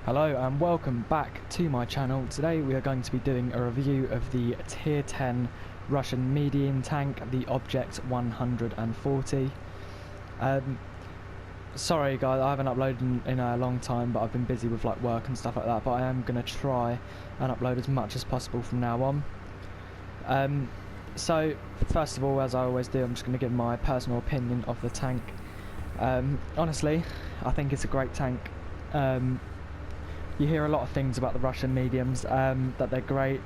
Hello and welcome back to my channel. Today we are going to be doing a review of the tier 10 Russian medium tank, the Object 140. Sorry guys, I haven't uploaded in a long time, but I've been busy with like work and stuff like that, but I am going to try and upload as much as possible from now on. So first of all, as I always do, I'm just going to give my personal opinion of the tank. Honestly, I think it's a great tank. You hear a lot of things about the Russian mediums, that they're great.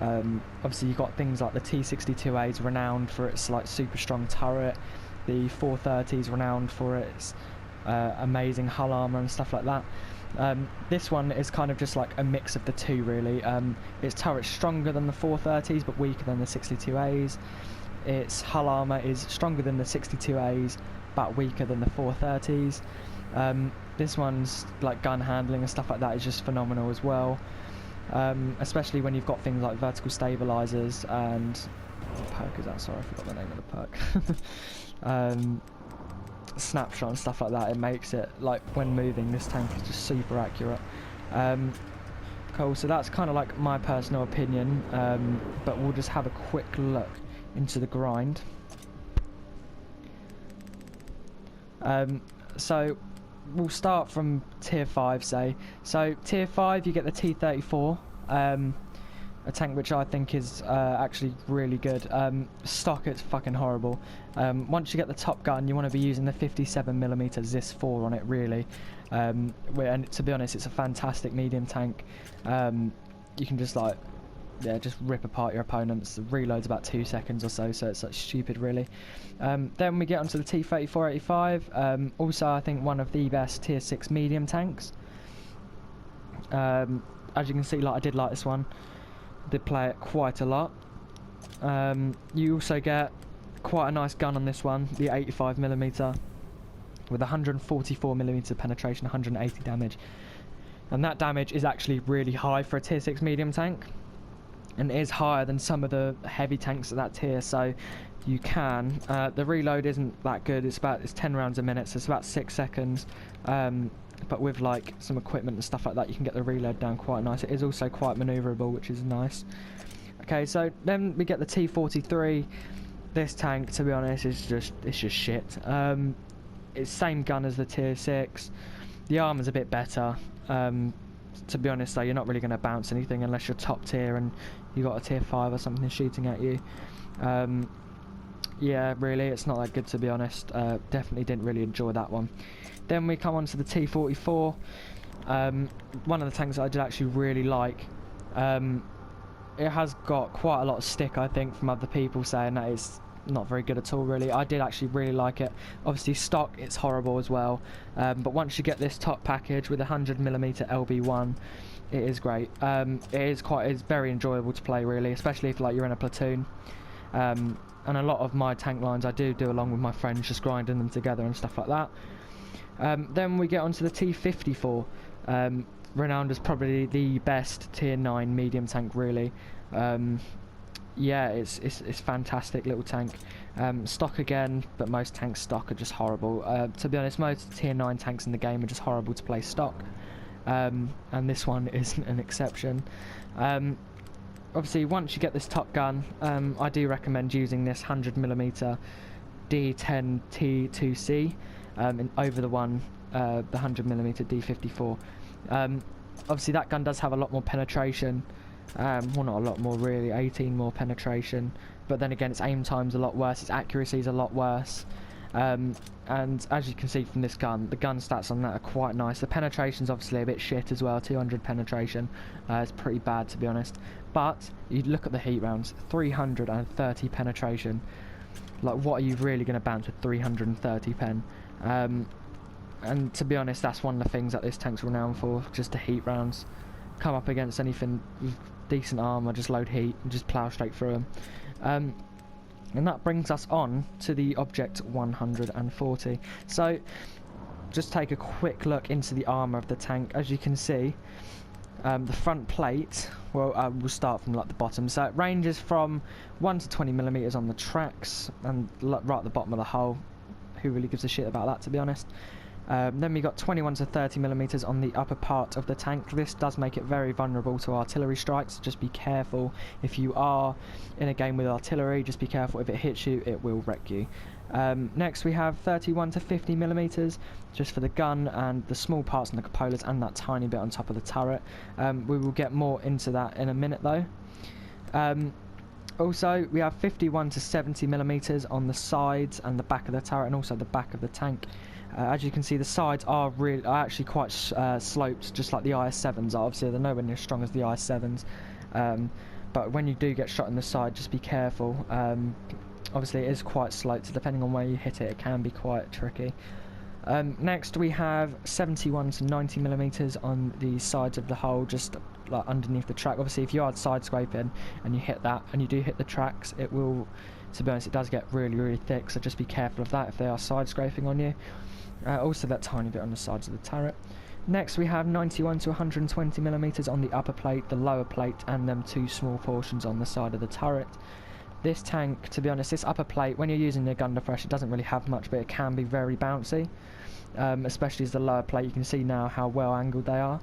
Obviously you've got things like the T-62A is renowned for its like super strong turret, the 430 is renowned for its amazing hull armour and stuff like that. This one is kind of just like a mix of the two really. Its turret's stronger than the 430s but weaker than the 62As. Its hull armour is stronger than the 62As but weaker than the 430s. This one's like gun handling and stuff like that is just phenomenal as well, especially when you've got things like vertical stabilizers and what perk is that? Sorry, I forgot the name of the perk. Snapshot and stuff like that. It makes it like when moving, this tank is just super accurate. Cool. So that's kind of like my personal opinion, but we'll just have a quick look into the grind. So we'll start from tier 5, say. So tier 5 you get the T-34, a tank which I think is actually really good. Stock, it's fucking horrible. Once you get the top gun, you want to be using the 57mm ZIS-4 on it really. And to be honest, it's a fantastic medium tank. You can just like, yeah, just rip apart your opponents. The reload's about 2 seconds or so it's like stupid really. Then we get onto the T-34-85, also I think one of the best tier 6 medium tanks. As you can see, like I did like this one, did play it quite a lot. You also get quite a nice gun on this one, the 85mm with 144mm penetration, 180 damage, and that damage is actually really high for a tier 6 medium tank. And it is higher than some of the heavy tanks at that tier, so you can. The reload isn't that good. It's 10 rounds a minute, so it's about 6 seconds. But with like some equipment and stuff like that, you can get the reload down quite nice. It is also quite manoeuvrable, which is nice. Okay, so then we get the T-43. This tank, to be honest, is just shit. It's same gun as the tier 6. The armor's a bit better. To be honest though, you're not really going to bounce anything unless you're top tier and you got a tier 5 or something shooting at you. Yeah, really, it's not that good to be honest. Definitely didn't really enjoy that one. Then we come on to the T-44. One of the tanks that I did actually really like. It has got quite a lot of stick, I think, from other people saying that it's not very good at all really. I did actually really like it. Obviously stock, it's horrible as well, but once you get this top package with 100mm LB1, it is great. It's very enjoyable to play really, especially if like you're in a platoon. And a lot of my tank lines I do along with my friends, just grinding them together and stuff like that. Then we get onto the T-54, renowned as probably the best tier 9 medium tank really. Yeah, it's fantastic little tank. Stock again, but most tanks stock are just horrible. To be honest, most tier 9 tanks in the game are just horrible to play stock. And this one isn't an exception. Obviously, once you get this top gun, I do recommend using this 100mm D10T2C over the 100mm D54. Obviously, that gun does have a lot more penetration. Well, not a lot more really, 18 more penetration, but then again its aim time's a lot worse, its accuracy is a lot worse, and as you can see from this gun, the gun stats on that are quite nice. The penetration's obviously a bit shit as well, 200 penetration, it's pretty bad to be honest, but you look at the heat rounds, 330 penetration, like what are you really going to bounce with 330 pen? And to be honest, that's one of the things that this tank's renowned for, just the heat rounds. Come up against anything with decent armor, just load heat and just plow straight through them. And that brings us on to the Object 140. So just take a quick look into the armor of the tank. As you can see, the front plate, well, we'll start from like the bottom. So it ranges from 1 to 20mm on the tracks and right at the bottom of the hull. Who really gives a shit about that, to be honest? Then we got 21 to 30 millimeters on the upper part of the tank. This does make it very vulnerable to artillery strikes. Just be careful if you are in a game with artillery. Just be careful, if it hits you, it will wreck you. Next we have 31 to 50 millimeters, just for the gun and the small parts on the cupolas and that tiny bit on top of the turret. We will get more into that in a minute though. Also, we have 51 to 70 millimeters on the sides and the back of the turret, and also the back of the tank. As you can see, the sides are actually quite sloped, just like the IS-7s are. Obviously, they're nowhere near as strong as the IS-7s. But when you do get shot in the side, just be careful. Obviously, it is quite sloped, so depending on where you hit it, it can be quite tricky. Next, we have 71 to 90 millimeters on the sides of the hull, just like underneath the track. Obviously, if you are side scraping and you hit that, and you do hit the tracks, it will, to be honest, it does get really, really thick. So just be careful of that if they are side scraping on you. Also, that tiny bit on the sides of the turret. Next, we have 91 to 120 millimeters on the upper plate, the lower plate, and them two small portions on the side of the turret. This tank, to be honest, this upper plate, when you're using your gun to fresh, it doesn't really have much, but it can be very bouncy. Especially as the lower plate, you can see now how well angled they are.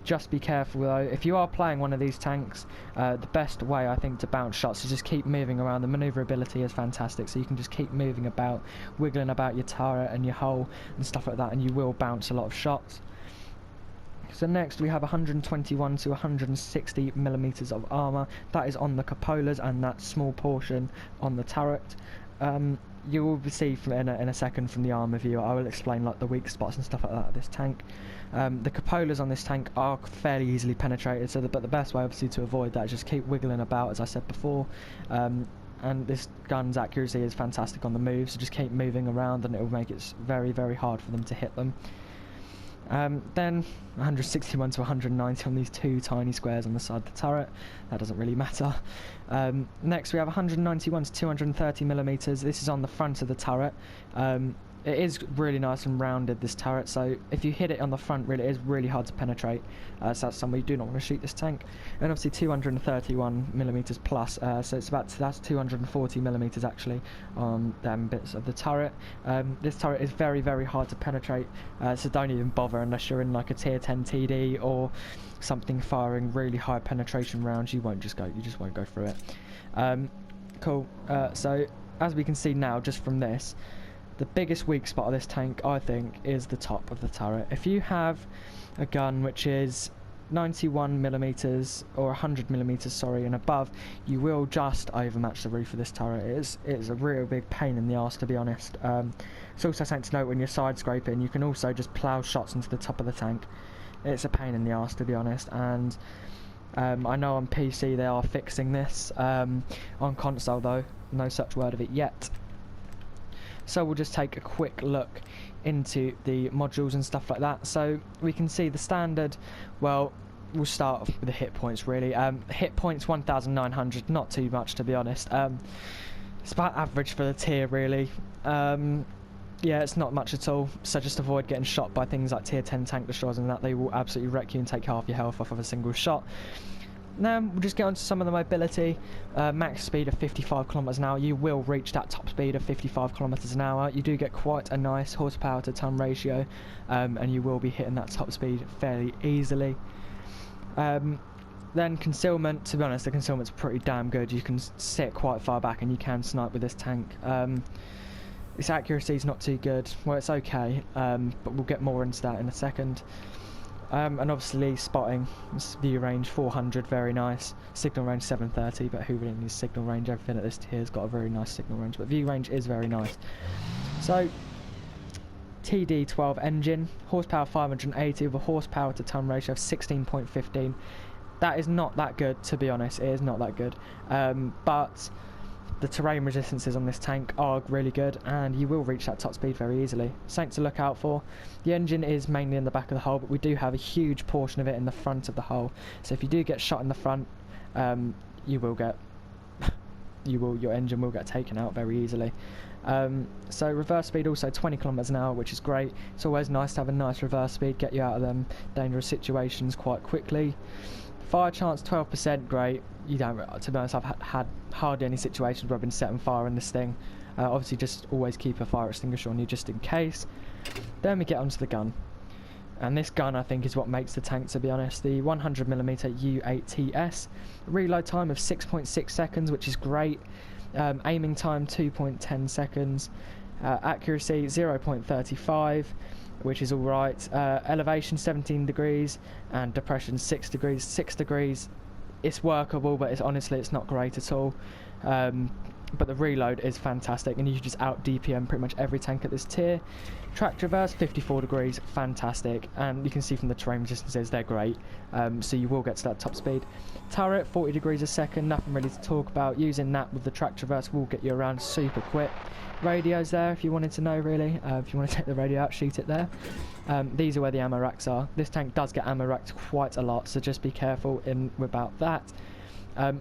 Just be careful though, if you are playing one of these tanks, the best way I think to bounce shots is just keep moving around. The manoeuvrability is fantastic, so you can just keep moving about, wiggling about your turret and your hull and stuff like that, and you will bounce a lot of shots. So next we have 121 to 160 millimeters of armour. That is on the cupolas and that small portion on the turret. You will see from in a second from the armour view, I will explain like the weak spots and stuff like that of this tank. The cupolas on this tank are fairly easily penetrated, so but the best way obviously to avoid that is just keep wiggling about, as I said before. And this gun's accuracy is fantastic on the move, so just keep moving around and it will make it very, very hard for them to hit them. Then 161 to 190 on these two tiny squares on the side of the turret. That doesn't really matter. Next we have 191 to 230 millimeters. This is on the front of the turret. It is really nice and rounded, this turret, so if you hit it on the front, really, it is really hard to penetrate. So that's somewhere you do not want to shoot this tank. And obviously 231 millimeters plus, so that's 240 millimeters actually on them bits of the turret. This turret is very, very hard to penetrate, so don't even bother unless you're in like a tier 10 TD or something firing really high penetration rounds. You just won't go through it. Cool. So as we can see now, just from this, the biggest weak spot of this tank, I think, is the top of the turret. If you have a gun which is 91 millimeters or 100 millimeters, sorry, and above, you will just overmatch the roof of this turret. It is a real big pain in the arse, to be honest. It's also something to note when you're side scraping, you can also just plough shots into the top of the tank. It's a pain in the arse, to be honest, and I know on PC they are fixing this. On console though, no such word of it yet. So we'll just take a quick look into the modules and stuff like that. So we can see the standard, well, we'll start off with the hit points really. Hit points 1,900, not too much to be honest. It's about average for the tier really. Yeah, it's not much at all, so just avoid getting shot by things like tier 10 tank destroyers and that. They will absolutely wreck you and take half your health off of a single shot. Now we'll just get on to some of the mobility. Max speed of 55 kilometers an hour. You will reach that top speed of 55 kilometers an hour. You do get quite a nice horsepower to ton ratio, and you will be hitting that top speed fairly easily. Then concealment, to be honest, the concealment's pretty damn good. You can sit quite far back and you can snipe with this tank. Its accuracy is not too good. Well, it's okay, but we'll get more into that in a second. And obviously spotting, view range 400, very nice. Signal range 730, but who really needs signal range? Everything at this tier has got a very nice signal range, but view range is very nice. So TD12 engine, horsepower 580 with a horsepower to ton ratio of 16.15. That is not that good, to be honest. It is not that good, but the terrain resistances on this tank are really good, and you will reach that top speed very easily. Something to look out for. The engine is mainly in the back of the hull, but we do have a huge portion of it in the front of the hull. So if you do get shot in the front, your engine will get taken out very easily. So reverse speed also 20 kilometers an hour, which is great. It's always nice to have a nice reverse speed, get you out of them dangerous situations quite quickly. Fire chance 12%, great. You don't, to be honest, I've had hardly any situations where I've been setting fire in this thing. Obviously just always keep a fire extinguisher on you just in case. Then we get onto the gun. And this gun, I think, is what makes the tank, to be honest. The 100mm U8TS. Reload time of 6.6 seconds, which is great. Aiming time 2.10 seconds. Accuracy 0.35, which is alright. Elevation 17 degrees. And depression 6 degrees. 6 degrees, it's workable, but it's not great at all. But the reload is fantastic, and you can just out DPM pretty much every tank at this tier. Track traverse 54 degrees, fantastic, and you can see from the terrain resistances they're great, so you will get to that top speed. Turret 40 degrees a second, nothing really to talk about. Using that with the track traverse will get you around super quick. Radios there if you wanted to know, really. If you want to take the radio out, shoot it there. These are where the ammo racks are. This tank does get ammo racked quite a lot, so just be careful about that.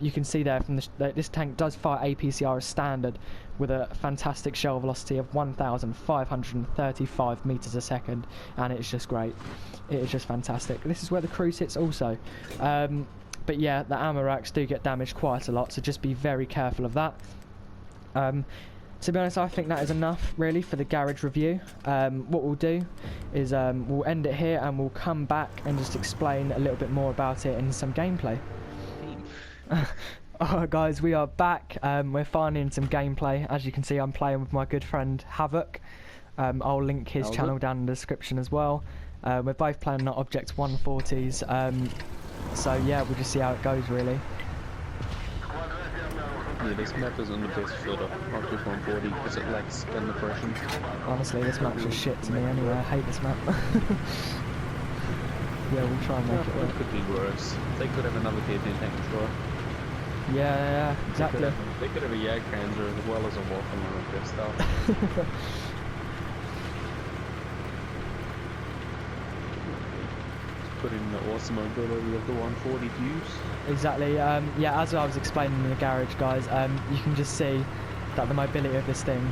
You can see there from this tank does fire APCR as standard with a fantastic shell velocity of 1,535 meters a second, and it's just great. It is just fantastic. This is where the crew sits also. But yeah, the ammo racks do get damaged quite a lot, so just be very careful of that. To be honest, I think that is enough really for the garage review. What we'll do is we'll end it here, and we'll come back and just explain a little bit more about it in some gameplay. Alright guys, we are back. We're finally in some gameplay. As you can see, I'm playing with my good friend Havoc. I'll link his channel down in the description as well. We're both playing on Object 140s, so yeah, we'll just see how it goes really. Yeah, this map isn't the best for the Object 140 because it lacks gun depression. Honestly, this map's just shit to me anyway. I hate this map. Yeah, we'll try and make it work. It could be worse. They could have another tier 10 tank as well. Yeah, exactly. They could have a Jagdpanzer as well as a Waffen or their stuff. Put in the awesome mobility of the 140 to use. Exactly. Yeah, as I was explaining in the garage, guys, you can just see that the mobility of this thing,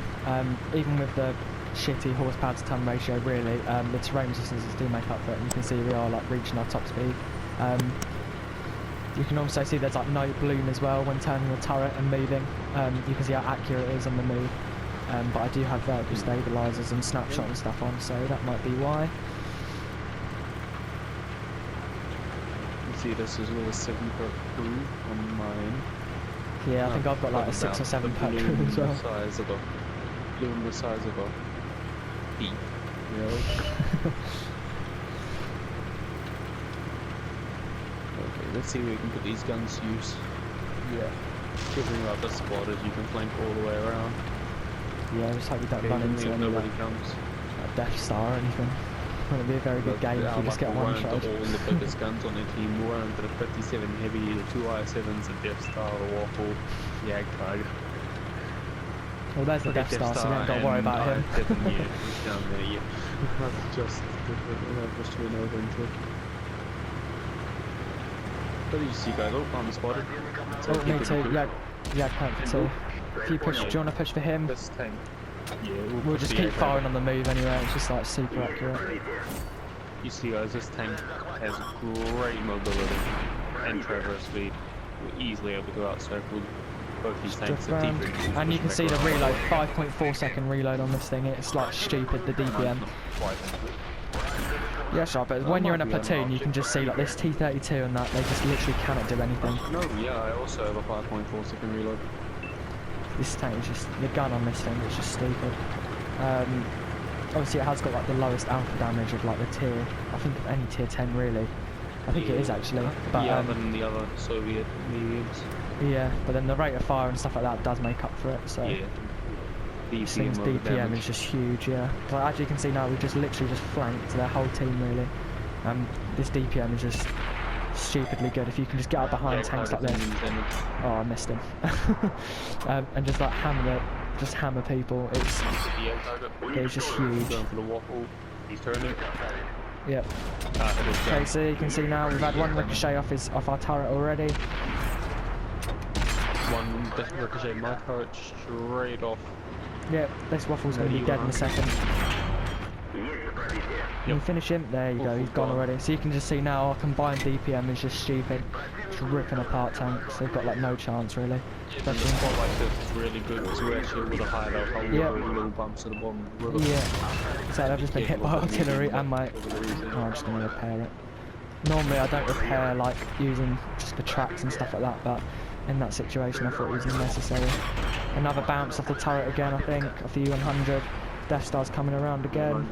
even with the shitty horsepower to ton ratio, really, the terrain resistances do make up for it, and you can see we are like reaching our top speed. You can also see there's like no bloom as well when turning the turret and moving. You can see how accurate it is on the move, but I do have vertical stabilizers and snapshot and stuff on, so that might be why. You see this is with a 7 per crew on mine. Yeah, I think I've got like a 6 or 7 per crew as well. Bloom the size of a beef, really. Okay, let's see where we can put these guns to use. Yeah. Figuring out the spot as you can flank all the way around. Yeah, just hope we don't run into any nobody comes. Death Star or anything. It'll be a very good game if we just get one shot. All the biggest guns on their team, we're into the 57 heavy, the 2 I7s, the Death Star, the Waffle, the Jagdpanzer. Well, there's the Death Star, so we haven't got to worry about him. He's down there, yeah. That's just went over into it. What did you see, guys? Oh, I'm spotted. Oh, me too. Yeah, Panther too. If you push, do you want to push for him? This tank. Yeah, we'll just keep firing on the move anyway. It's just like super accurate. You see, guys, this tank has great mobility and traverse speed. We're easily able to outcircle both these tanks at deep range. And you can see the reload, 5.4 second reload on this thing. It's like stupid, the DPM. Yeah, sure, but when you're in a platoon, you can just see like this T-32 and that, they just literally cannot do anything. No, yeah, I also have a 5.4 second reload. This tank is just, the gun on this thing is just stupid. Obviously it has got like the lowest alpha damage of like the tier, I think of any tier 10 really. I think it is actually. But, yeah, than the other Soviet mediums. Yeah, but then the rate of fire and stuff like that does make up for it, so. Yeah. This thing's DPM is just huge, yeah. But as you can see now, we've just literally just flanked their whole team really. This DPM is just stupidly good. If you can just get out behind tanks like this. Oh, I missed him. And just like hammer people. It's just huge. Going for the waffle. He's turning. Yep. Okay, so you can see now we've had one ricochet off our turret already. One ricochet my turret straight off. Yep, this waffle's going to be dead in a second. Can you finish him? There you go, he's gone already. So you can just see now our combined DPM is just stupid. Just ripping apart tanks. They've got like no chance really. The spot like this is really good because we're actually able to hide out a little bumps at the bottom of the river. Yeah. So I've just been hit by artillery and my... Oh, I'm just going to repair it. Normally I don't repair like using just the tracks and stuff like that, but in that situation I thought it was necessary. Another bounce off the turret again, I think, off the U-100. Death Star's coming around again.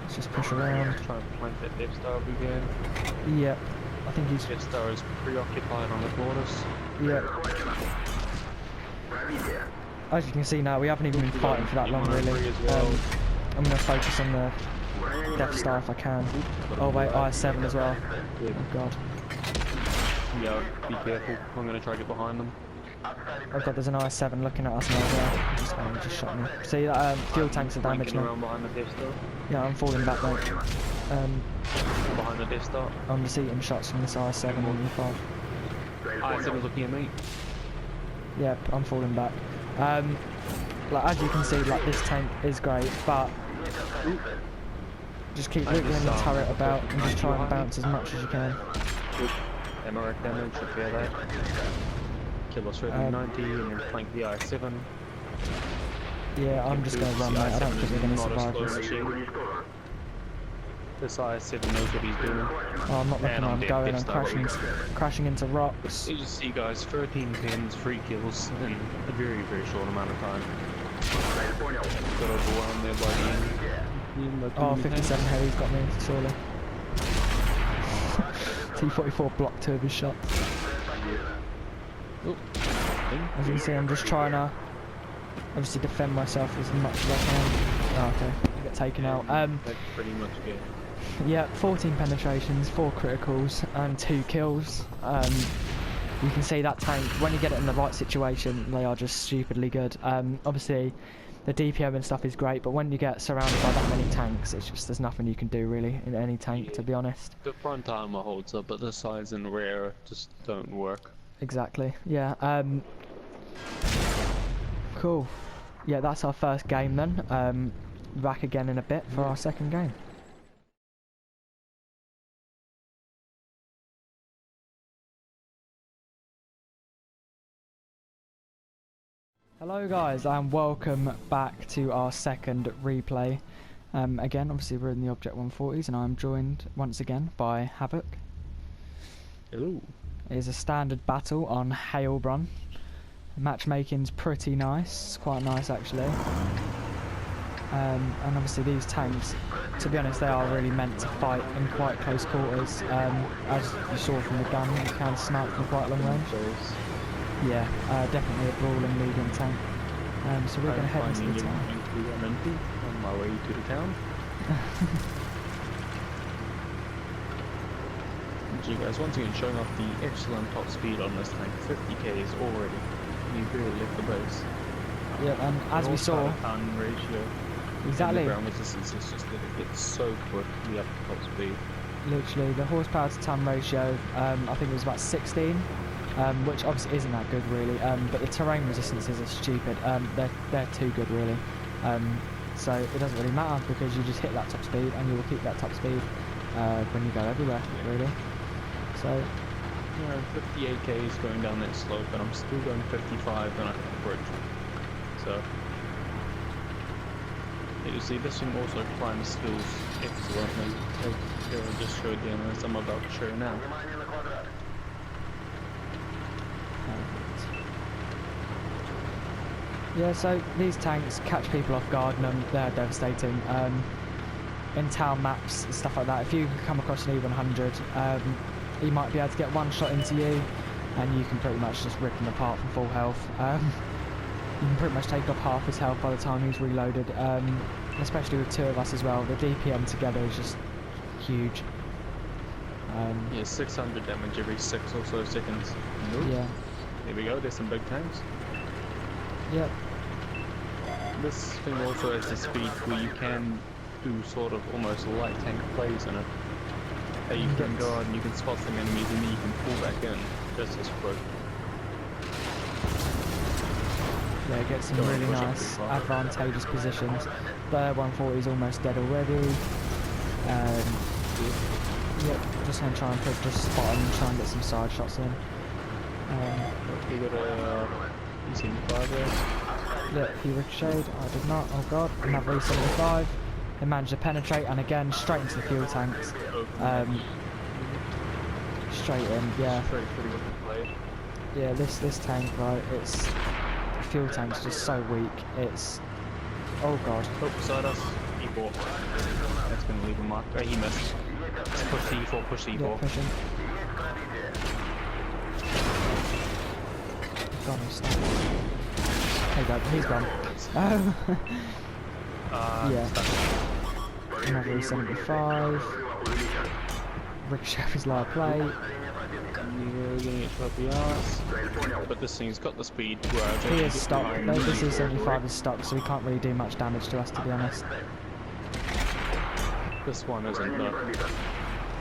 Let's just push around. Try and plant that Death Star again. Yep. I think he's... Death Star is preoccupied on the borders. Yep. As you can see now, we haven't even been fighting for that long really. I'm going to focus on the Death Star if I can. Oh wait, IS-7 as well. Oh god. Yeah, be careful. I'm going to try to get behind them. Oh god, there's an IS-7 looking at us now as well. He just shot me. See that fuel tanks are damaged now. Behind the Death Star. Yeah, I'm falling back mate. Behind the Death Star. I'm receiving shots from this IS-7 on the 5. IS-7 is looking at me. Yep, I'm falling back. Like as you can see, like this tank is great, but just keep wiggling the turret about and just try and bounce as much as you can. MRF damage, repair that. Kill us with 90 and then flank the IS-7. Yeah, I'm just going to run mate, I don't think we're going to survive this. This IS-7 knows what he's doing. Oh, I'm not looking where I'm going, I'm crashing into rocks. You just see guys, 13 pins, 3 kills in a very, very short amount of time. Got overwhelmed there by the end. Oh, 57 heavy's got me, surely. T-44 blocked 2 of his shots. As you can see, I'm just trying to obviously defend myself as much as I can. Oh, okay, I get taken out. That's pretty much good. Yeah, 14 penetrations, 4 criticals, and 2 kills. You can see that tank, when you get it in the right situation, they are just stupidly good. Obviously, the DPM and stuff is great, but when you get surrounded by that many tanks, it's just, there's nothing you can do really in any tank, to be honest. The front armor holds up, but the sides and rear just don't work. Exactly, yeah. Cool. Yeah, that's our first game then. Back again in a bit for our second game. Hello guys and welcome back to our second replay. Again, obviously we're in the Object 140s and I'm joined once again by Havoc. Hello. It is a standard battle on Heilbronn. Matchmaking's pretty nice, it's quite nice actually. And obviously these tanks, to be honest, they are really meant to fight in quite close quarters. As you saw from the gun, you can snipe from quite long range. Yeah, definitely a brawling medium tank. So we're going to head into the town. On my way to the town. You guys, once again showing off the excellent top speed on this tank. 50 k's already. You barely left the base. Yeah, and as we saw, pound ratio. Exactly. The ground resistance is just it's so quickly up to top speed. Literally, the horsepower to ton ratio, I think it was about 16, which obviously isn't that good really. But the terrain resistances are stupid. They're too good really. So it doesn't really matter because you just hit that top speed and you will keep that top speed when you go everywhere really. So, you know, 58 k's going down that slope, and I'm still going 55 on a bridge. So, you see, this thing also climbs skills excellently. Like Karen just showed you, and as I'm about to show now. Yeah, so these tanks catch people off guard and they're devastating. In town maps and stuff like that, if you come across an E100, he might be able to get one shot into you and you can pretty much just rip him apart from full health. You can pretty much take off half his health by the time he's reloaded, especially with 2 of us as well. The DPM together is just huge. Yeah, 600 damage every 6 or so seconds. Nope. Yeah. There we go, there's some big tanks. Yep. This thing also has the speed where you can do sort of almost light tank plays in it. That you can go out and you can spot some enemies and then you can pull back in just as quick. Yeah, get some Don't really push up nice too far. advantageous positions. The 140 is almost dead already. Yep, just gonna try and just spot him and try and get some side shots in. We got a E75 there. Yep, he ricocheted. I did not. Oh god, another E75. He managed to penetrate, and again straight into the fuel tanks. Straight in, yeah. Straight pretty good play. Yeah, this tank, right? It's the fuel tank's just so weak. It's oh god. Oh, beside us. E4. That's gonna leave a mark. Oh, he missed. Let's push E4, push E4. Yeah, pushing. Gone and stopped. There you go, he's gone. Oh. Yeah. Another 75. Ricochet his lower plate. You're getting it up the arse. But this thing's got the speed where He is stopped. This E75 is stopped, so he can't really do much damage to us, to be honest. This one isn't though.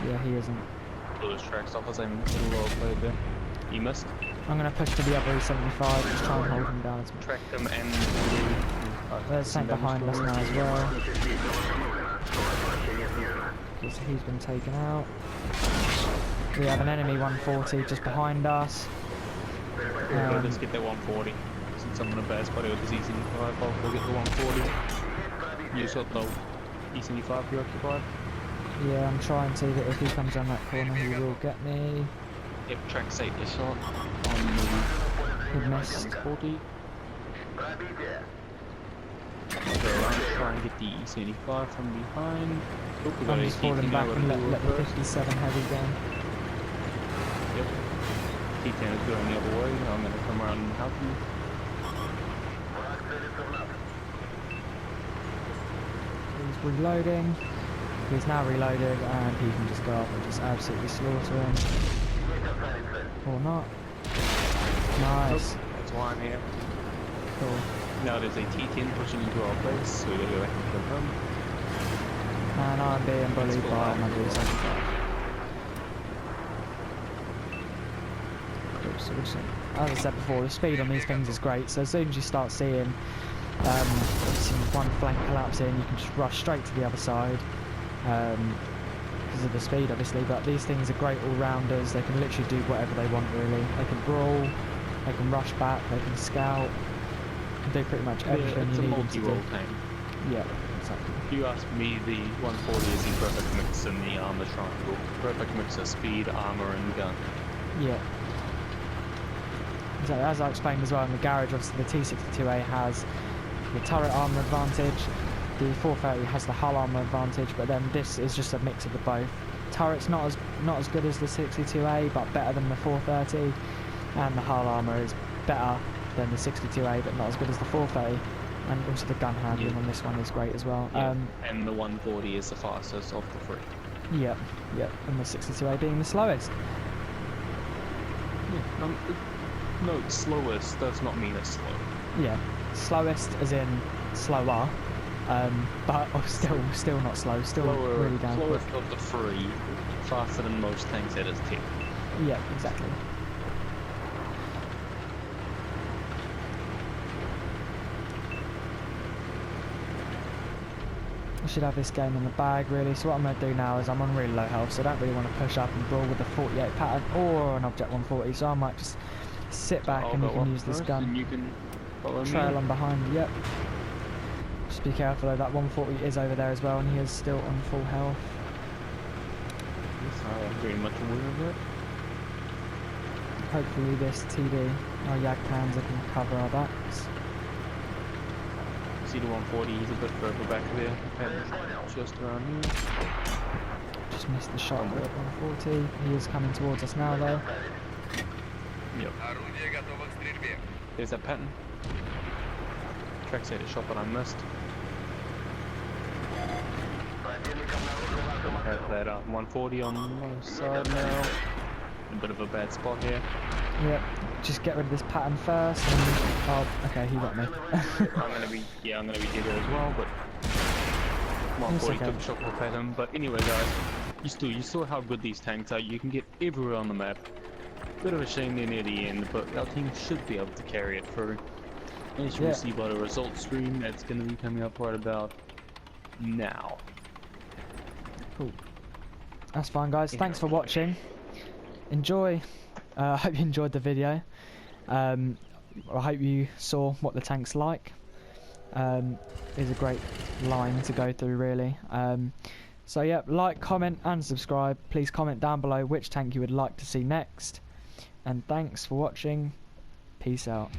Yeah, he isn't. Pull his tracks off as I'm a little well played there. He missed. I'm gonna push to the other E75, just try and hold him down as much. Tracked him and There's something behind us now as well. Because he's been taken out. We have an enemy 140 just behind us. Let's get that 140. Since I'm in a bad spot with this E75, I'll get the 140. You got the E75 preoccupied? Yeah, I'm trying to, that if he comes around that corner he will get me. Yep, track state the shot on the He missed. 140. Go around, try and get the E75 from behind. Oh, we got I'm a just falling T10 back now, and got a let the reverse. 57 heavy go. Yep. T10 is going the other way. I'm going to come around and help you. He's reloading. He's now reloaded and he can just go up and just absolutely slaughter him. Or not. Nice. That's why I'm here. Cool. Now there's a T10 pushing into our base, so we gotta go back and kill him. And I'm being bullied full by out. my D75. Cool, so we're just, as I said before, the speed on these things is great, so as soon as you start seeing one flank collapsing, you can just rush straight to the other side. Because of the speed obviously, but these things are great all-rounders. They can literally do whatever they want really. They can brawl, they can rush back, they can scout, they can do pretty much everything It's you a need them to do. multi-role tank. Yeah, exactly. If you ask me, the 140 is the perfect mix in the armor triangle. Perfect mix of speed, armor, and gun. Yeah. So as I explained as well in the garage, obviously the T62A has the turret armor advantage, the 430 has the hull armor advantage, but then this is just a mix of the both. Turret's not as good as the 62A, but better than the 430, and the hull armor is better than the 62A, but not as good as the 430. And also the gun handling on this one is great as well. Yeah. And the 140 is the fastest of the three. Yep, and the 62A being the slowest. Yeah. No, slowest does not mean it's slow. Yeah, slowest as in slower, but still not slow, still really damn quick. Slowest of the three, faster than most tanks at its tip. Yeah, exactly. I should have this game in the bag really, so what I'm going to do now is I'm on really low health, so I don't really want to push up and brawl with the 48 pattern or an Object 140, so I might just sit back and you can use this gun. And you can follow Trail me. on behind, yep. Just be careful though, that 140 is over there as well and he is still on full health. I'm very much aware of it. Hopefully this TD, our YAG Panzer can cover our backs. See the 140, he's a bit further back there. Just around here. Just missed the shot at 140. He is coming towards us now though. Yep. There's that pattern. Track set a shot that I missed. Have that 140 on my side now. A bit of a bad spot here. Yep, just get rid of this pattern first and... Oh, okay, he got me. I'm gonna be dead there as well, but 140 okay. took a shot with pattern. But anyway guys, you saw how good these tanks are. You can get everywhere on the map. Bit of a shame they're near the end, but our team should be able to carry it through. And you should receive a results stream that's going to be coming up right about now. Cool. That's fine, guys. Thanks for watching. Enjoy. I hope you enjoyed the video. I hope you saw what the tank's like. It's a great line to go through, really. So yeah, like, comment and subscribe. Please comment down below which tank you would like to see next. And thanks for watching. Peace out.